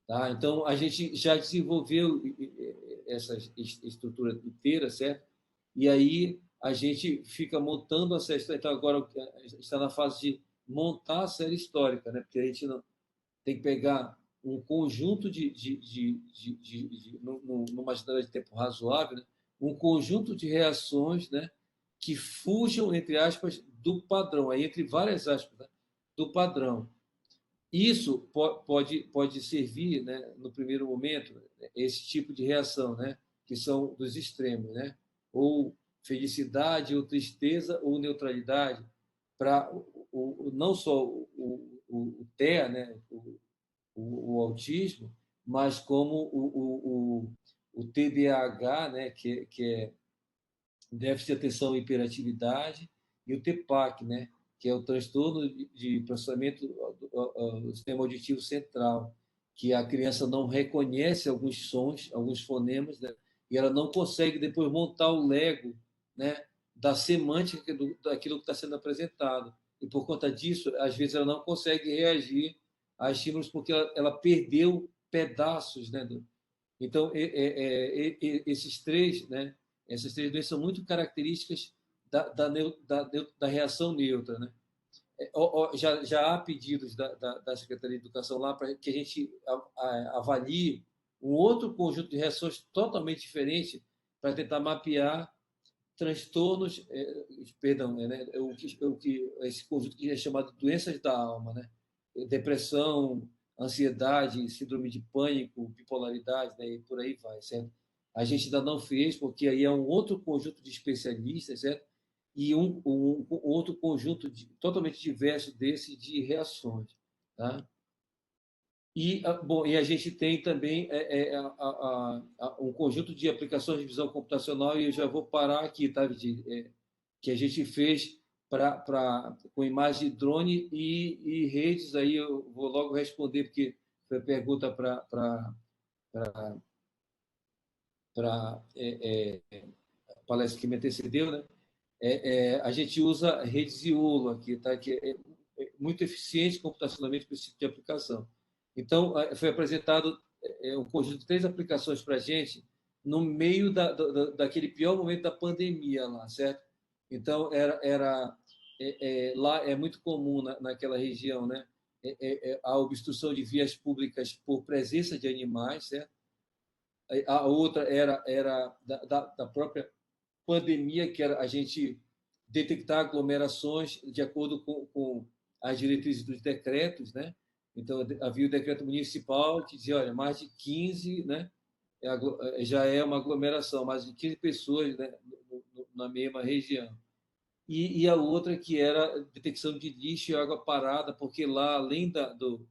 Tá? Então, a gente já desenvolveu essa estrutura inteira, certo? E aí a gente fica montando a série histórica. Então, agora está na fase de montar a série histórica, né? Porque a gente não tem que pegar um conjunto numa janela de tempo razoável, né? Um conjunto de reações, né, que fujam, entre aspas, do padrão, aí entre várias aspas, né, do padrão. Isso pode servir, né, no primeiro momento, esse tipo de reação, né, que são dos extremos, né, ou felicidade, ou tristeza, ou neutralidade, para não só o TEA, né, o autismo, mas como o TDAH, né, que é déficit de atenção e hiperatividade, e o TPAC, né, que é o transtorno de processamento do sistema auditivo central, que a criança não reconhece alguns sons, alguns fonemas, né, e ela não consegue depois montar o Lego, né, da semântica daquilo que está sendo apresentado. E por conta disso, às vezes ela não consegue reagir a estímulos porque ela perdeu pedaços, né? Então, esses três, né? Essas três doenças são muito características da reação neutra, né? Já há pedidos da Secretaria de Educação lá para que a gente avalie um outro conjunto de reações totalmente diferente para tentar mapear transtornos, perdão, né, esse conjunto que é chamado doenças da alma, né? Depressão, ansiedade, síndrome de pânico, bipolaridade, né, e por aí vai, certo? A gente ainda não fez, porque aí é um outro conjunto de especialistas, certo? E um outro conjunto totalmente diverso desse de reações, tá? E a gente tem também um conjunto de aplicações de visão computacional, e eu já vou parar aqui, tá, Vitinho? Que a gente fez com imagem de drone e redes. Aí eu vou logo responder, porque foi pergunta para a palestra que me antecedeu, né? A gente usa redes IOLO aqui, tá? Que é muito eficiente computacionalmente para esse tipo de aplicação. Então, foi apresentado um conjunto de 3 aplicações para a gente no meio daquele pior momento da pandemia lá, certo? Então, lá é muito comum naquela região, né? A obstrução de vias públicas por presença de animais, certo? A outra era da própria pandemia, que era a gente detectar aglomerações de acordo com as diretrizes dos decretos, né? Então, havia o decreto municipal que dizia, olha, mais de 15, né? Já é uma aglomeração, mais de 15 pessoas, né? Na mesma região. E a outra que era detecção de lixo e água parada, porque lá, além do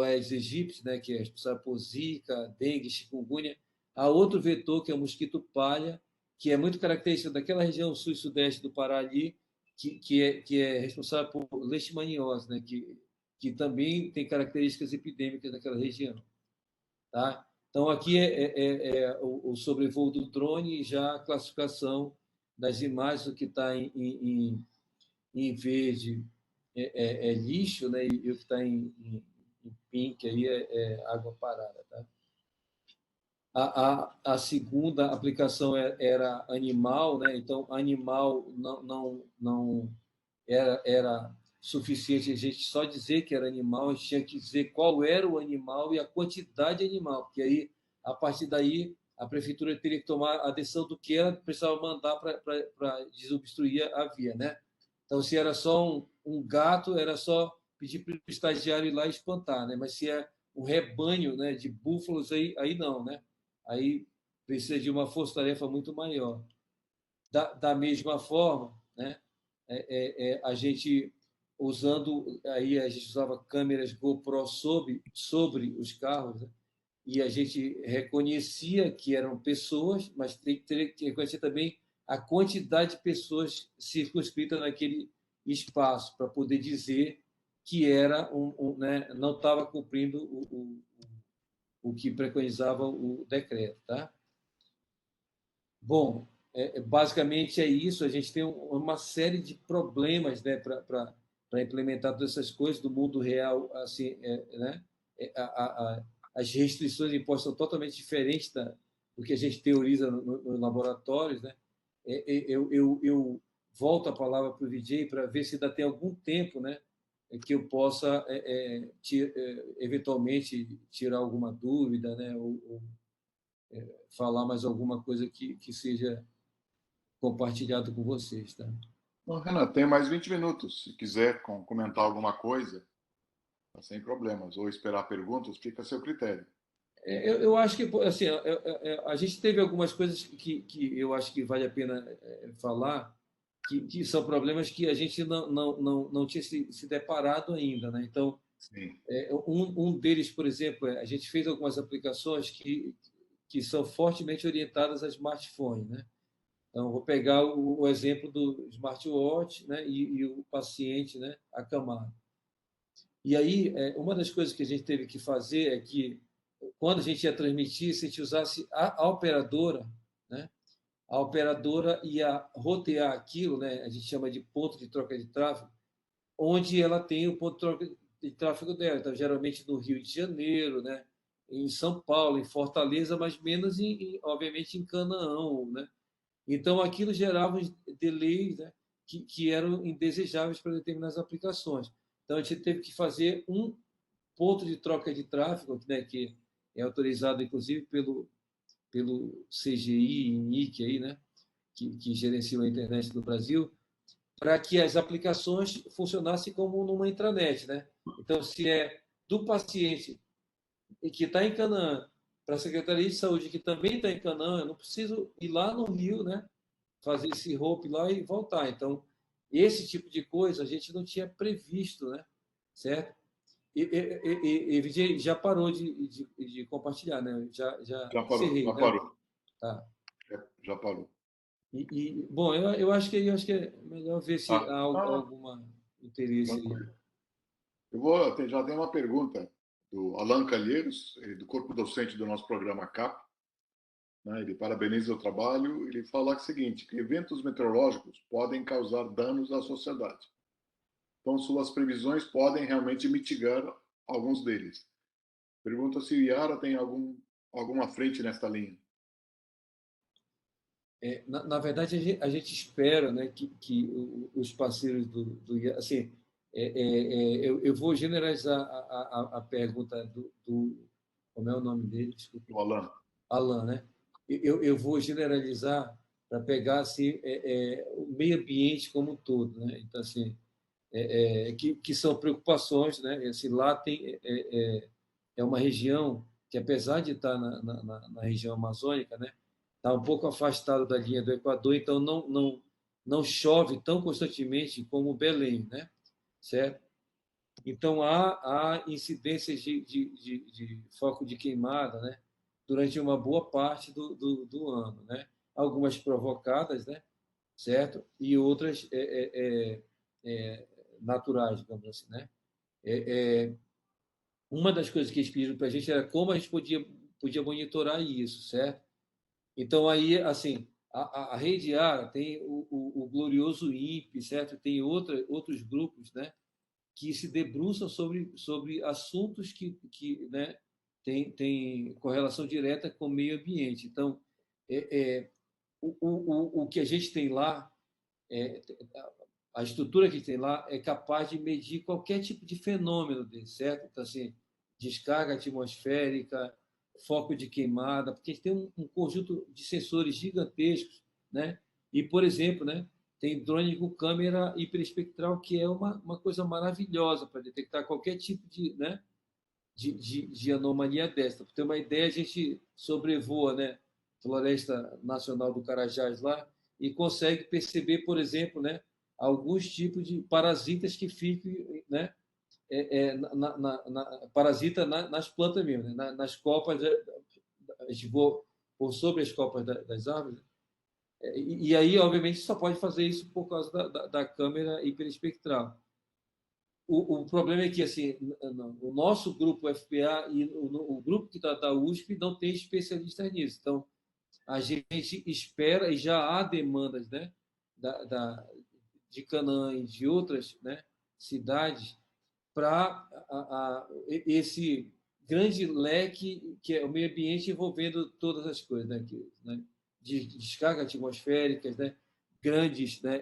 Aedes aegypti, né, que é responsável por zika, dengue, chikungunya, há outro vetor, que é o mosquito palha, que é muito característico daquela região sul e sudeste do Pará ali, que é responsável por leishmaniose, né, que também tem características epidêmicas daquela região. Tá? Então, aqui é o sobrevoo do drone e já a classificação das imagens, o que está em verde é lixo, né? E o que está em pink aí é água parada. Tá? A segunda aplicação era animal, né? Então, animal não era suficiente a gente só dizer que era animal, a gente tinha que dizer qual era o animal e a quantidade de animal, porque aí, a partir daí, a prefeitura teria que tomar a decisão do que ela precisava mandar para desobstruir a via, né? Então, se era só um gato, era só pedir para o estagiário ir lá e espantar, né? Mas se é um rebanho, né, de búfalos, aí não, né? Aí precisa de uma força-tarefa muito maior. Da mesma forma, né, a gente usando, aí a gente usava câmeras GoPro sobre os carros, né, e a gente reconhecia que eram pessoas, mas teria que reconhecer também a quantidade de pessoas circunscritas naquele espaço, para poder dizer que era né, não estava cumprindo o que preconizava o decreto. Tá? Bom, basicamente é isso. A gente tem uma série de problemas, né, para implementar todas essas coisas do mundo real. Assim, né? As restrições impostas são totalmente diferentes do que a gente teoriza nos laboratórios. Né? Eu volto a palavra para o Vijay para ver se ainda tem algum tempo, né, que eu possa eventualmente tirar alguma dúvida, né, ou falar mais alguma coisa que seja compartilhado com vocês. Tá? Bom, Renan, tem mais 20 minutos. Se quiser comentar alguma coisa, tá sem problemas. Ou esperar perguntas, fica a seu critério. Eu acho que assim, a gente teve algumas coisas que eu acho que vale a pena falar, que são problemas que a gente não tinha se deparado ainda. Né? Então, Sim. um deles, por exemplo, a gente fez algumas aplicações que são fortemente orientadas a smartphone. Né? Então, vou pegar o exemplo do smartwatch, né, e o paciente, né, acamado. E aí, uma das coisas que a gente teve que fazer é que, quando a gente ia transmitir, se a gente usasse a operadora, né, a operadora ia rotear aquilo, né, a gente chama de ponto de troca de tráfego, onde ela tem o ponto de troca de tráfego dela. Então, geralmente no Rio de Janeiro, né, em São Paulo, em Fortaleza, mas menos, obviamente, em Canaã, né? Então, aquilo gerava delays, né, que eram indesejáveis para determinadas aplicações. Então, a gente teve que fazer um ponto de troca de tráfego, né, que é autorizado, inclusive, pelo CGI e NIC, aí, né, que gerenciam a internet do Brasil, para que as aplicações funcionassem como numa intranet. Né? Então, se é do paciente que está em Canaã para a Secretaria de Saúde, que também está em Canaã, eu não preciso ir lá no Rio, né, fazer esse rope lá e voltar. Então, esse tipo de coisa a gente não tinha previsto, né? Certo? E já parou de compartilhar, né? Já Já parou, encerrei, já né? parou. Tá. Já parou. Bom, eu acho que é melhor ver se Ah, há algum interesse aí. tranquilo. Já tenho uma pergunta do Alan Calheiros, do corpo docente do nosso programa CAP. Né? Ele parabeniza o trabalho. Ele fala o seguinte, que eventos meteorológicos podem causar danos à sociedade. Então, suas previsões podem realmente mitigar alguns deles. Pergunta se o IARA tem alguma frente nesta linha. Na verdade, a gente espera, né, que os parceiros assim, eu vou generalizar a pergunta como é o nome dele? Desculpe. O Alan. Alan, né? Eu vou generalizar para pegar assim, o meio ambiente como um todo, né? Então, assim, que são preocupações, né? Assim, lá é uma região que, apesar de estar na região amazônica, né, está um pouco afastado da linha do Equador, então não chove tão constantemente como Belém, né? Certo? Então há incidências de foco de queimada, né? Durante uma boa parte do ano, né? Algumas provocadas, né? Certo? E outras naturais, digamos assim, né? Uma das coisas que eles pediram para a gente era como a gente podia monitorar isso, certo? Então, aí, assim, a Rede ARA tem o glorioso INPE, certo? Tem outros grupos, né, que se debruçam sobre assuntos né, tem correlação direta com o meio ambiente. Então, o que a gente tem lá, é, a estrutura que tem lá é capaz de medir qualquer tipo de fenômeno desse, certo? Então, assim, descarga atmosférica, foco de queimada, porque a gente tem um conjunto de sensores gigantescos, né? E, por exemplo, né, tem drone com câmera hiperespectral, que é uma coisa maravilhosa para detectar qualquer tipo né, de anomalia dessa. Para ter uma ideia, a gente sobrevoa, né, Floresta Nacional do Carajás lá e consegue perceber, por exemplo, né, alguns tipos de parasitas que ficam, né, parasita nas plantas mesmo, né, nas copas, a gente voa por sobre as copas das árvores. E aí, obviamente, só pode fazer isso por causa da câmera hiperespectral. O problema é que assim, o nosso grupo FPA e o grupo que está da USP não tem especialistas nisso. Então, a gente espera, e já há demandas, né, de Canaã e de outras, né, cidades para esse grande leque que é o meio ambiente envolvendo todas as coisas, né, de descargas atmosféricas, né, grandes, né,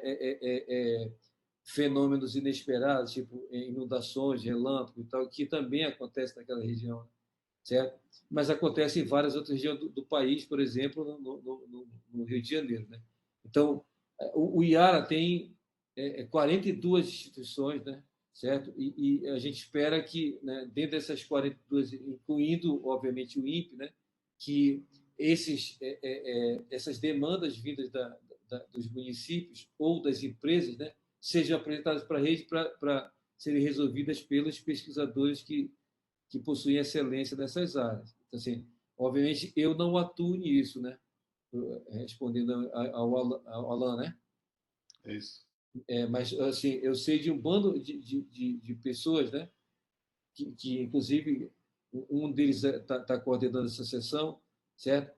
fenômenos inesperados, tipo inundações, relâmpagos e tal, que também acontece naquela região, certo? Mas acontece em várias outras regiões do país, por exemplo, no Rio de Janeiro, né? Então, o IARA tem 42 instituições, né? Certo? E a gente espera que, né, dentro dessas 42, incluindo, obviamente, o INPE, né, que essas demandas vindas dos municípios ou das empresas, né, sejam apresentadas para a rede para serem resolvidas pelos pesquisadores que possuem excelência nessas áreas. Então, assim, obviamente, eu não atuo nisso, né? Respondendo ao Alan, né? É isso. Mas, assim, eu sei de um bando de pessoas, né? Inclusive, um deles está coordenando essa sessão, certo?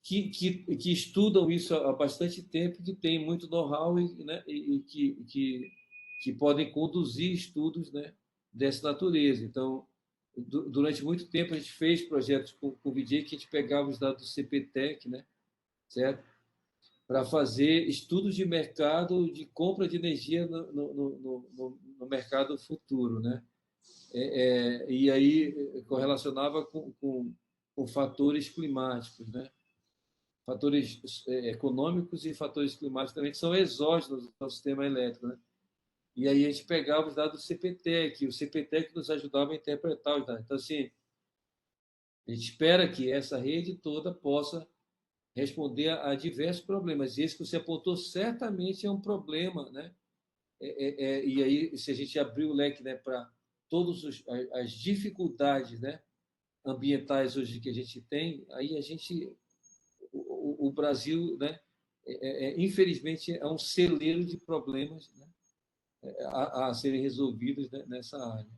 Que estudam isso há bastante tempo, que tem muito know-how né, que podem conduzir estudos, né, dessa natureza. Então, durante muito tempo, a gente fez projetos com o VJ que a gente pegava os dados do CPTEC, né, certo? Para fazer estudos de mercado de compra de energia no mercado futuro. Né? E aí correlacionava com fatores climáticos, né? Fatores econômicos e fatores climáticos também que são exógenos ao sistema elétrico, né? E aí a gente pegava os dados do CPTEC, e o CPTEC nos ajudava a interpretar os dados. Então, assim, a gente espera que essa rede toda possa responder a diversos problemas. E esse que você apontou certamente é um problema, né? E aí, se a gente abrir o leque, né, para todas as dificuldades, né, ambientais hoje que a gente tem, aí o Brasil, né, infelizmente, é um celeiro de problemas, né, a serem resolvidos, né, nessa área.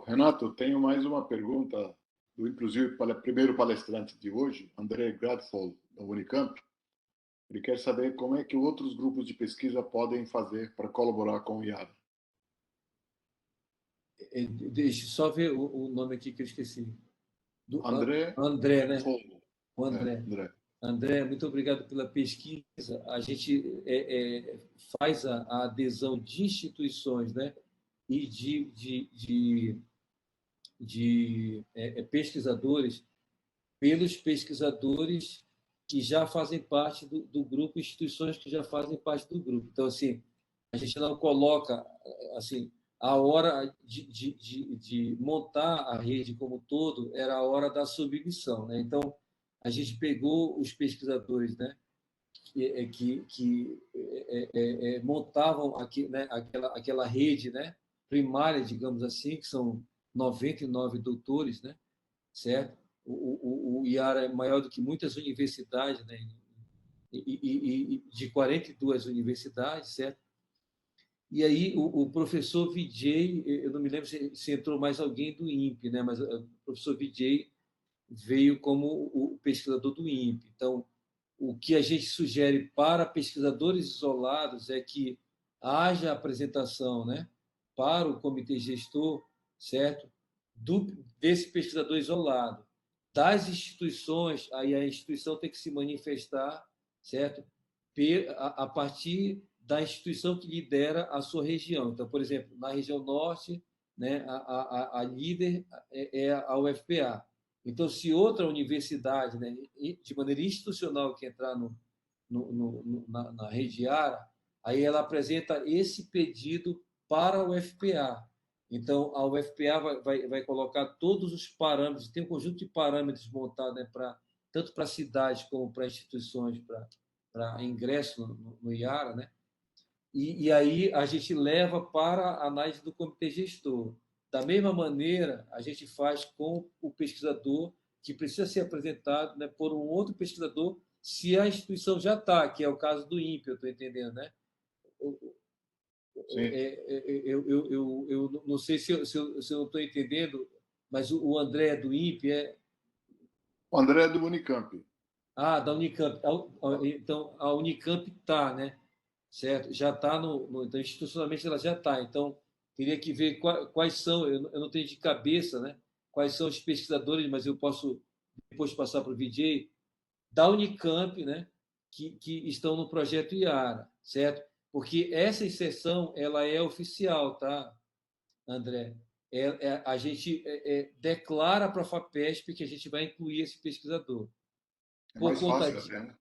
Renato, tenho mais uma pergunta do, inclusive, primeiro palestrante de hoje, André Gradfol, da Unicamp. Ele quer saber como é que outros grupos de pesquisa podem fazer para colaborar com o IARA. Deixa eu só ver o nome aqui que eu esqueci. André André, né? Fogo. O André. André. André, muito obrigado pela pesquisa. A gente faz a adesão de instituições, né? E de pesquisadores, pelos pesquisadores que já fazem parte do grupo, instituições que já fazem parte do grupo. Então, assim, a gente não coloca assim a hora de montar a rede como um todo era a hora da submissão, né? Então a gente pegou os pesquisadores, né, que montavam aqui, né, aquela rede, né, primária, digamos assim, que são 99 doutores, né, certo? O IARA é maior do que muitas universidades, né, e de 42 universidades, certo? E aí o professor Vijay, eu não me lembro se entrou mais alguém do INPE, né? Mas o professor Vijay veio como o pesquisador do INPE. Então, o que a gente sugere para pesquisadores isolados é que haja apresentação, né, para o comitê gestor, certo? Desse pesquisador isolado. Das instituições, aí a instituição tem que se manifestar, certo? A partir da instituição que lidera a sua região. Então, por exemplo, na região norte, né, a líder é a UFPA. Então, se outra universidade, né, de maneira institucional, que entrar na rede ARA, aí ela apresenta esse pedido para a UFPA. Então, a UFPA vai colocar todos os parâmetros, tem um conjunto de parâmetros montado, né, tanto para cidades como para instituições, para ingresso no IARA, né? E aí a gente leva para a análise do comitê gestor. Da mesma maneira, a gente faz com o pesquisador, que precisa ser apresentado, né, por um outro pesquisador, se a instituição já está, que é o caso do INPE, eu estou entendendo, né? Sim. Eu não sei se eu não estou entendendo, mas o André do INPE é. O André é do Unicamp. Ah, da Unicamp. Então, a Unicamp está, né? Certo? Já está então, institucionalmente ela já está. Então, teria que ver quais são, eu não tenho de cabeça, né? Quais são os pesquisadores, mas eu posso depois passar para o VJ, da Unicamp, né? Que estão no projeto IARA, certo? Porque essa inserção, ela é oficial, tá, André? A gente declara para a FAPESP que a gente vai incluir esse pesquisador. É Por mais conta fácil até, né?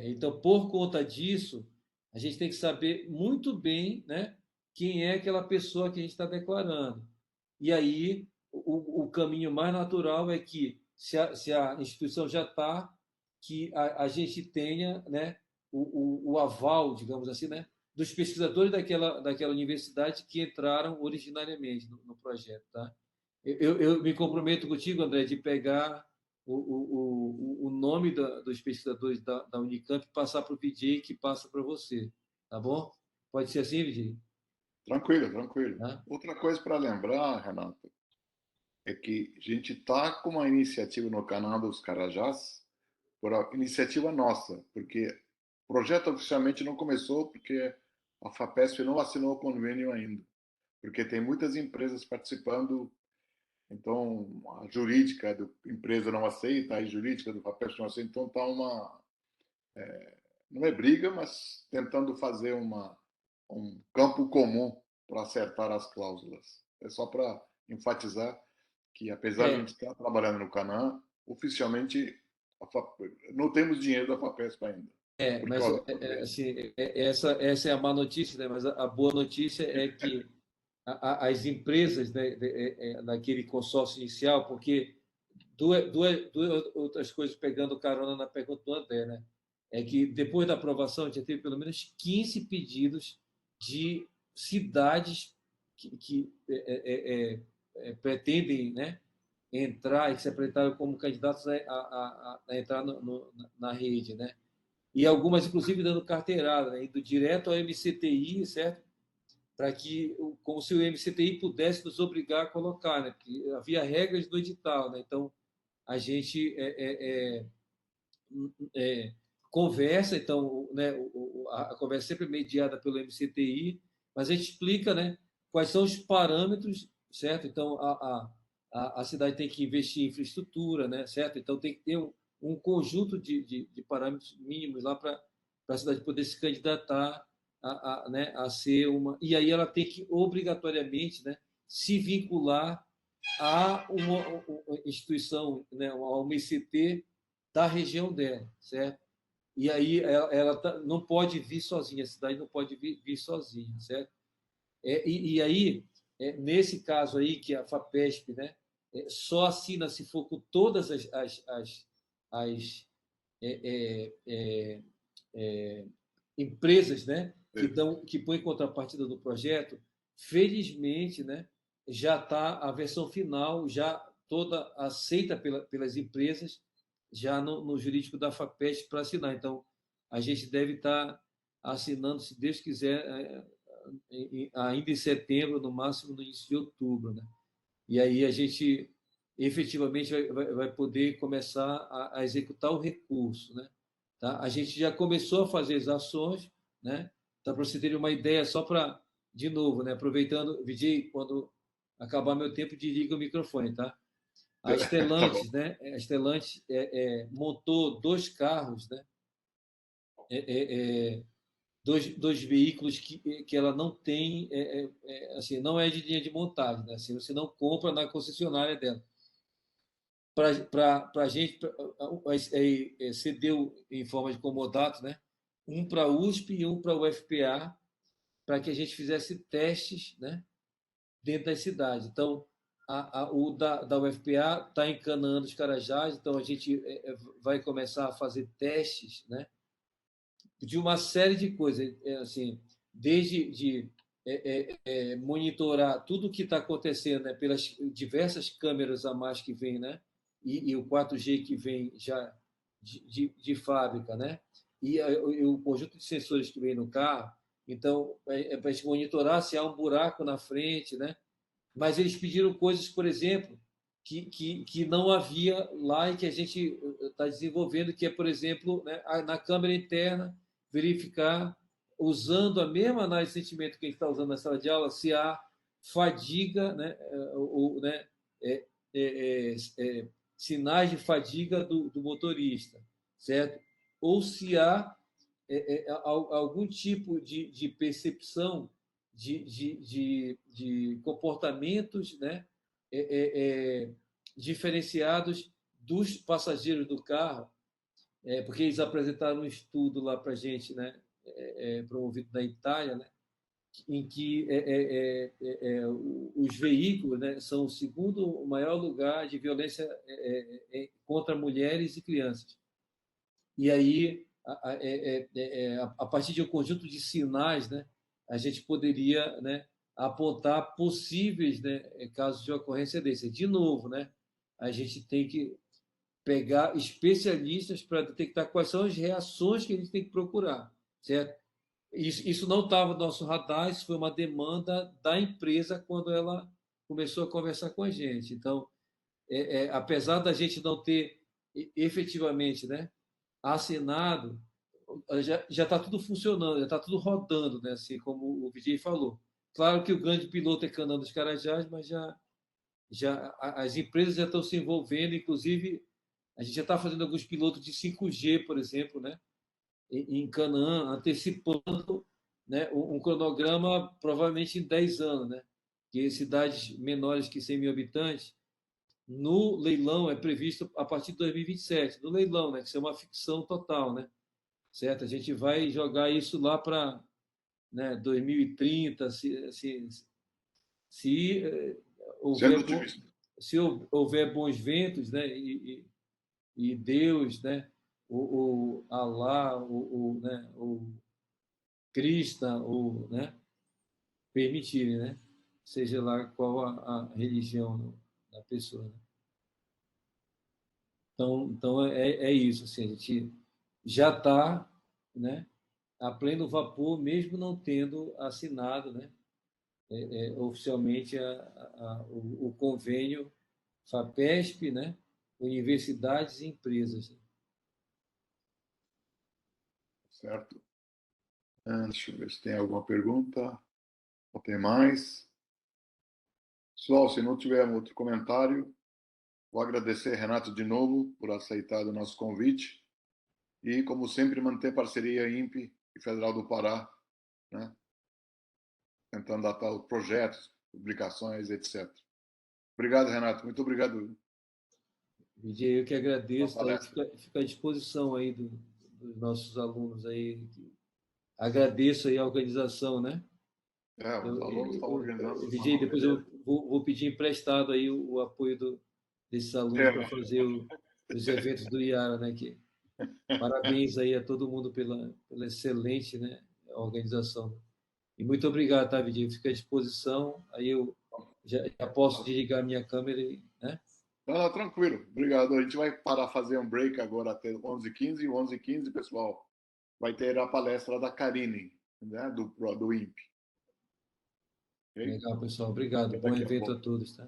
então, por conta disso, a gente tem que saber muito bem, né, quem é aquela pessoa que a gente está declarando. E aí, o caminho mais natural é que, se a instituição já está, que a gente tenha, né, o aval, digamos assim, né, dos pesquisadores daquela universidade que entraram originariamente no projeto. Tá? Eu me comprometo contigo, André, de pegar o nome dos pesquisadores da Unicamp e passar para o VJ, que passa para você. Tá bom? Pode ser assim, VJ? Tranquilo, tranquilo. Tá? Outra coisa para lembrar, Renato, é que a gente está com uma iniciativa no canal dos Carajás, por iniciativa nossa, porque o projeto oficialmente não começou porque a FAPESP não assinou o convênio ainda, porque tem muitas empresas participando, então a jurídica da empresa não aceita, a jurídica do FAPESP não aceita, então está não é briga, mas tentando fazer um campo comum para acertar as cláusulas. É só para enfatizar que, apesar de a gente É, estar trabalhando no Canaã, oficialmente não temos dinheiro da FAPESP ainda, por mas causa do convênio. assim, essa é a má notícia, né? Mas a boa notícia é que as empresas, né, naquele consórcio inicial, porque duas outras coisas pegando carona na pergunta do André, né? É que depois da aprovação já teve pelo menos 15 pedidos de cidades que pretendem, né, entrar e que se apresentaram como candidatos a entrar na rede, né? E algumas, inclusive, dando carteirada, né? Indo direto ao MCTI, certo? Para que, como se o MCTI pudesse nos obrigar a colocar, né? Porque havia regras do edital, né? Então, a gente é, conversa, então, né? A conversa é sempre mediada pelo MCTI, mas a gente explica, né? Quais são os parâmetros certo? Então, a cidade tem que investir em infraestrutura, né? Certo? Então, tem que ter um conjunto de parâmetros mínimos lá para a cidade poder se candidatar né, a ser uma. E aí ela tem que, obrigatoriamente, né, se vincular a uma instituição, né, a uma ICT da região dela, certo? E aí ela não pode vir sozinha, a cidade não pode vir sozinha, certo? E aí, nesse caso aí, que a FAPESP, né, só assina se for com todas as é, é, é, empresas, né, que põem contrapartida do projeto, felizmente, né, já está a versão final, já toda aceita pelas empresas, já no jurídico da FAPESP para assinar. Então, a gente deve estar assinando, se Deus quiser, ainda em setembro, no máximo no início de outubro, né? E aí a gente efetivamente vai poder começar a executar o recurso, né? Tá? A gente já começou a fazer as ações, né? Tá, para você ter uma ideia, só para, de novo, né? Aproveitando, Vijay, quando acabar meu tempo, desliga o microfone, tá? A Tá bom. Stellantis, né? A Stellantis montou 2 carros, né? Dois veículos que ela não tem, assim, não é de linha de montagem, né? Assim, você não compra na concessionária dela. Para a gente, cedeu em forma de comodato, né? Um para a USP e um para o UFPA, para que a gente fizesse testes, né? Dentro das cidades. Então, o da UFPA está encanando os Carajás, então a gente vai começar a fazer testes, né? De uma série de coisas, assim, desde monitorar tudo o que está acontecendo, né, pelas diversas câmeras a mais que vem, né, e o 4G que vem já de fábrica, né, e o conjunto de sensores que vem no carro. Então, para a gente monitorar se há um buraco na frente, né, mas eles pediram coisas, por exemplo, que não havia lá e que a gente está desenvolvendo, que é, por exemplo, né, na câmera interna, verificar, usando a mesma análise de sentimento que a gente está usando na sala de aula, se há fadiga, né, ou, né, é, é, é, sinais de fadiga do motorista, certo? Ou se há algum tipo de percepção de comportamentos, né, diferenciados dos passageiros do carro, porque eles apresentaram um estudo lá para a gente, né, promovido na Itália, né, em que os veículos, né, são o segundo maior lugar de violência contra mulheres e crianças. E aí, a partir de um conjunto de sinais, né, a gente poderia, né, apontar possíveis, né, casos de ocorrência desse. De novo, né, a gente tem que pegar especialistas para detectar quais são as reações que a gente tem que procurar, certo? Isso não estava no nosso radar, isso foi uma demanda da empresa quando ela começou a conversar com a gente. Então, apesar da gente não ter efetivamente, né, assinado, já está tudo funcionando, já está tudo rodando, né? Assim como o Vijay falou. Claro que o grande piloto é Canaã dos Carajás, mas as empresas já estão se envolvendo, inclusive a gente já está fazendo alguns pilotos de 5G, por exemplo, né? Em Canaã, antecipando, né, um cronograma provavelmente em 10 anos, né? Que cidades menores que 100 mil habitantes, no leilão é previsto a partir de 2027, no leilão, né? Que isso é uma ficção total, né? Certo? A gente vai jogar isso lá para, né, 2030, se Sendo houver otimista. se houver bons ventos, né, e Deus, né, o Alá, né, o Krishna, né, permitirem, né, seja lá qual a religião da pessoa. Né? Então é isso, assim, a gente já está, né, a pleno vapor, mesmo não tendo assinado, né, oficialmente o convênio FAPESP, né, universidades e empresas. Certo? Deixa eu ver se tem alguma pergunta. Ou tem mais? Pessoal, se não tiver outro comentário, vou agradecer, Renato, de novo, por aceitar o nosso convite e, como sempre, manter parceria INPE e Federal do Pará, né? Tentando datar os projetos, publicações, etc. Obrigado, Renato. Muito obrigado Vidia, eu que pela agradeço, tá? palestra. Fica à disposição aí dos nossos alunos aí. Agradeço aí a organização, né? Os alunos estão organizando de Vidia, forma depois beleza. eu vou pedir emprestado aí o apoio desses alunos para fazer os eventos do IARA, né? Parabéns aí a todo mundo pela excelente, né, organização. E muito obrigado, tá, Vidia? Fica à disposição. Aí eu já posso desligar minha câmera, né? Não, tranquilo. Obrigado. A gente vai parar fazer um break agora até 11h15. E 11h15, pessoal, vai ter a palestra da Karine, né, do INPE. Okay? Legal, pessoal. Obrigado. Até Bom daqui a evento a pouco. todos, tá?